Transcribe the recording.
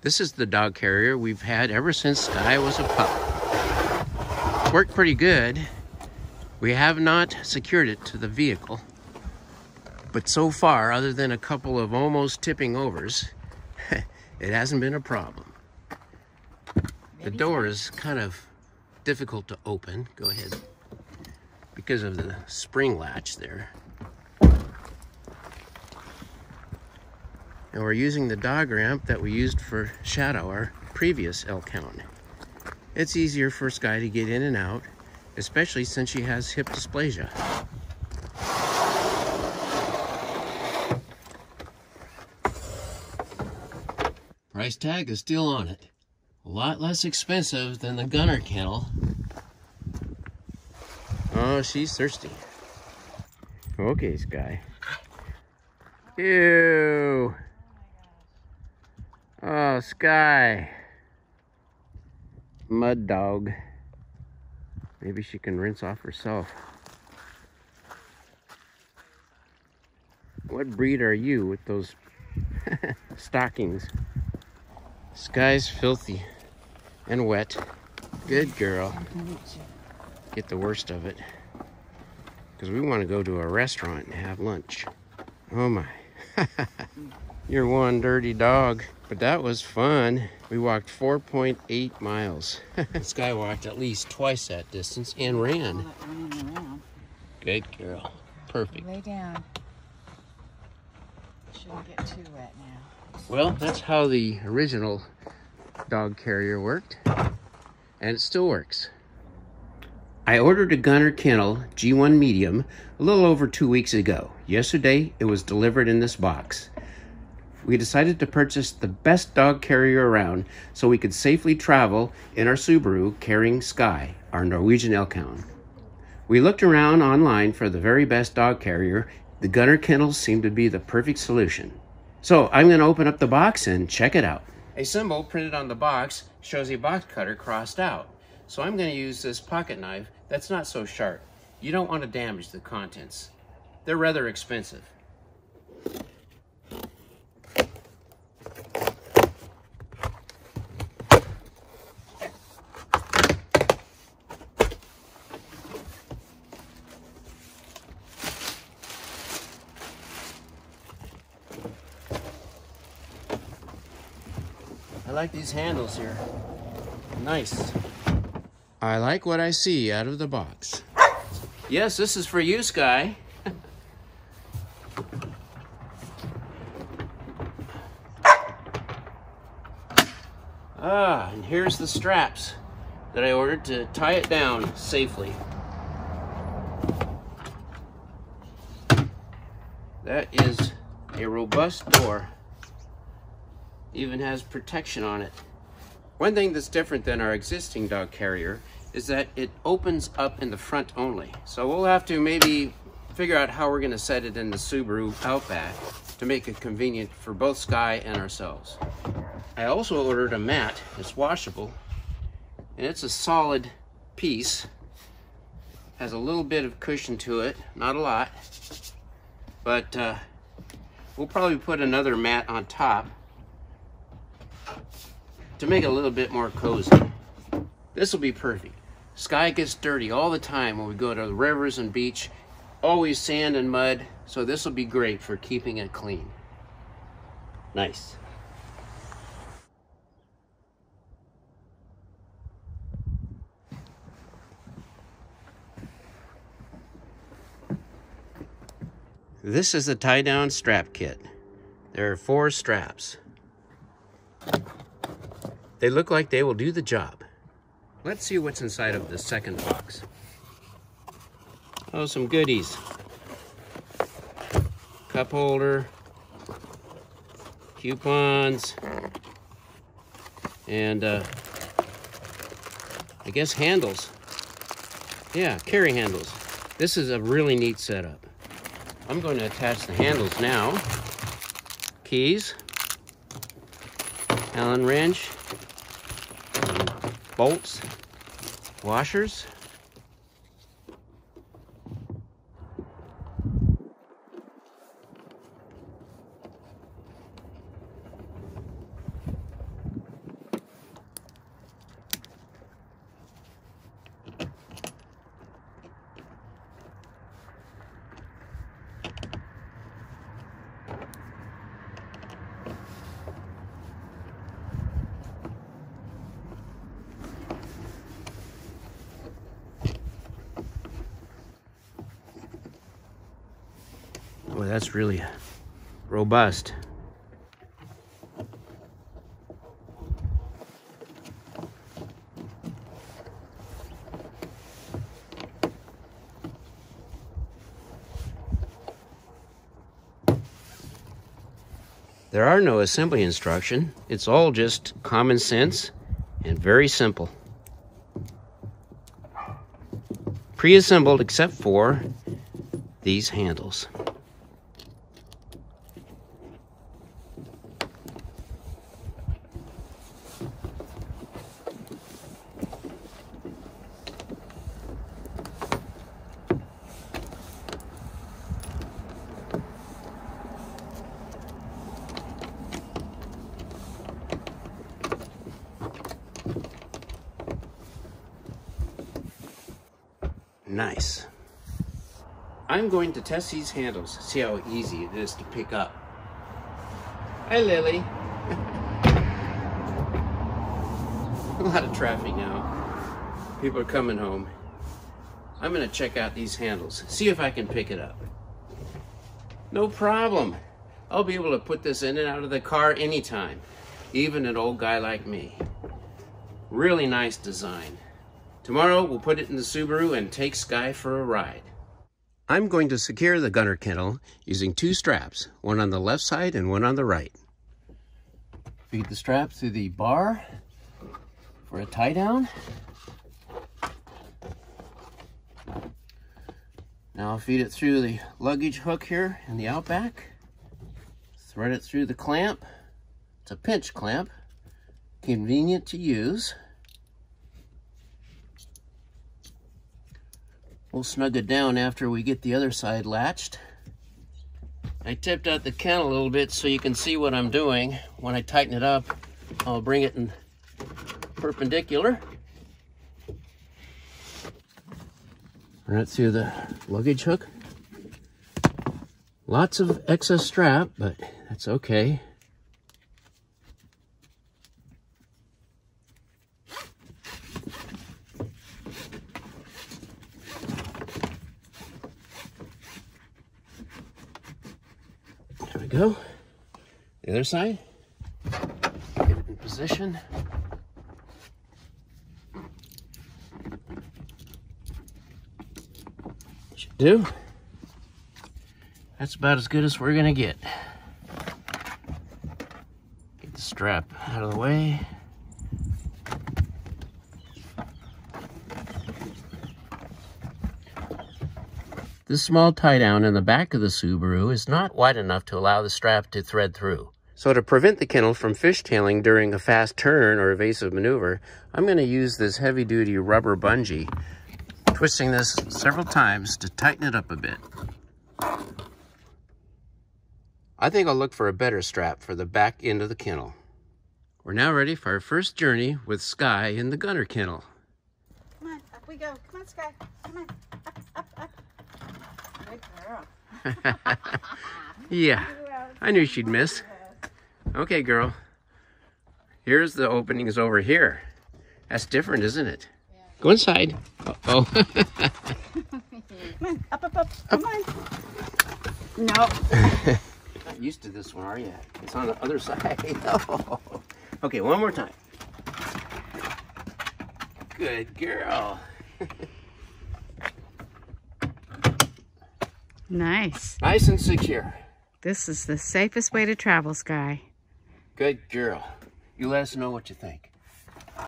This is the dog carrier we've had ever since Sky was a pup. Worked pretty good. We have not secured it to the vehicle, but so far, other than a couple of almost tipping overs, it hasn't been a problem. The door is kind of difficult to open. Go ahead. Because of the spring latch there. And we're using the dog ramp that we used for Shadow, our previous elk hound. It's easier for Sky to get in and out, especially since she has hip dysplasia. Price tag is still on it. A lot less expensive than the Gunner kennel. Oh, she's thirsty. Okay, Sky. Ew. Oh, Sky. Mud dog. Maybe she can rinse off herself. What breed are you with those stockings? Sky's filthy and wet. Good girl. Get the worst of it. Because we want to go to a restaurant and have lunch. Oh my. You're one dirty dog. But that was fun. We walked 4.8 miles. Sky walked at least twice that distance and ran. Good girl. Perfect. Lay down. Shouldn't get too wet now. Well, that's how the original dog carrier worked. And it still works. I ordered a Gunner Kennel G1 medium a little over 2 weeks ago. Yesterday, it was delivered in this box. We decided to purchase the best dog carrier around so we could safely travel in our Subaru carrying Sky, our Norwegian elk hound. We looked around online for the very best dog carrier. The Gunner Kennels seemed to be the perfect solution. So I'm going to open up the box and check it out. A symbol printed on the box shows a box cutter crossed out. So I'm going to use this pocket knife that's not so sharp. You don't want to damage the contents. They're rather expensive. I like these handles here. Nice. I like what I see out of the box. Yes, this is for you, Sky. And here's the straps that I ordered to tie it down safely. That is a robust door. Even has protection on it. One thing that's different than our existing dog carrier is that it opens up in the front only. So we'll have to maybe figure out how we're going to set it in the Subaru Outback to make it convenient for both Sky and ourselves. I also ordered a mat. It's washable and it's a solid piece. Has a little bit of cushion to it, not a lot, but we'll probably put another mat on top to make it a little bit more cozy. This will be perfect. Sky gets dirty all the time when we go to the rivers and beach. Always sand and mud, so this will be great for keeping it clean. Nice. This is the tie-down strap kit. There are 4 straps. They look like they will do the job. Let's see what's inside of the second box. Oh, some goodies. Cup holder, coupons, and I guess handles. Yeah, carry handles. This is a really neat setup. I'm going to attach the handles now. Keys, Allen wrench, bolts, washers. that's really robust. There are no assembly instructions. It's all just common sense and very simple. Pre-assembled except for these handles. Nice. I'm going to test these handles, see how easy it is to pick up. Hi, Lily. A lot of traffic now. People are coming home. I'm going to check out these handles, see if I can pick it up. No problem. I'll be able to put this in and out of the car anytime, even an old guy like me. Really nice design. Tomorrow, we'll put it in the Subaru and take Sky for a ride. I'm going to secure the gunner kennel using 2 straps, one on the left side and one on the right. Feed the strap through the bar for a tie down. Now I'll feed it through the luggage hook here in the Outback. Thread it through the clamp. It's a pinch clamp, convenient to use. We'll snug it down after we get the other side latched. I tipped out the kennel a little bit so you can see what I'm doing. When I tighten it up, I'll bring it in perpendicular. Run it through the luggage hook. Lots of excess strap, but that's okay. There we go. The other side. Get it in position. Should do. That's about as good as we're gonna get. Get the strap out of the way. This small tie down in the back of the Subaru is not wide enough to allow the strap to thread through. So to prevent the kennel from fishtailing during a fast turn or evasive maneuver, I'm going to use this heavy-duty rubber bungee, twisting this several times to tighten it up a bit. I think I'll look for a better strap for the back end of the kennel. We're now ready for our first journey with Sky in the gunner kennel. Come on, up we go. Come on, Sky. Come on, up, up. Good girl. Yeah, I knew she'd miss. Okay, girl. Here's the openings over here. That's different, isn't it? Yeah. Go inside. Uh-oh. Come on, up, up, up. Come on. No. Not used to this one, are you? It's on the other side. No. Okay, one more time. Good girl. Nice. Nice and secure. This is the safest way to travel, Sky. Good girl. You let us know what you think.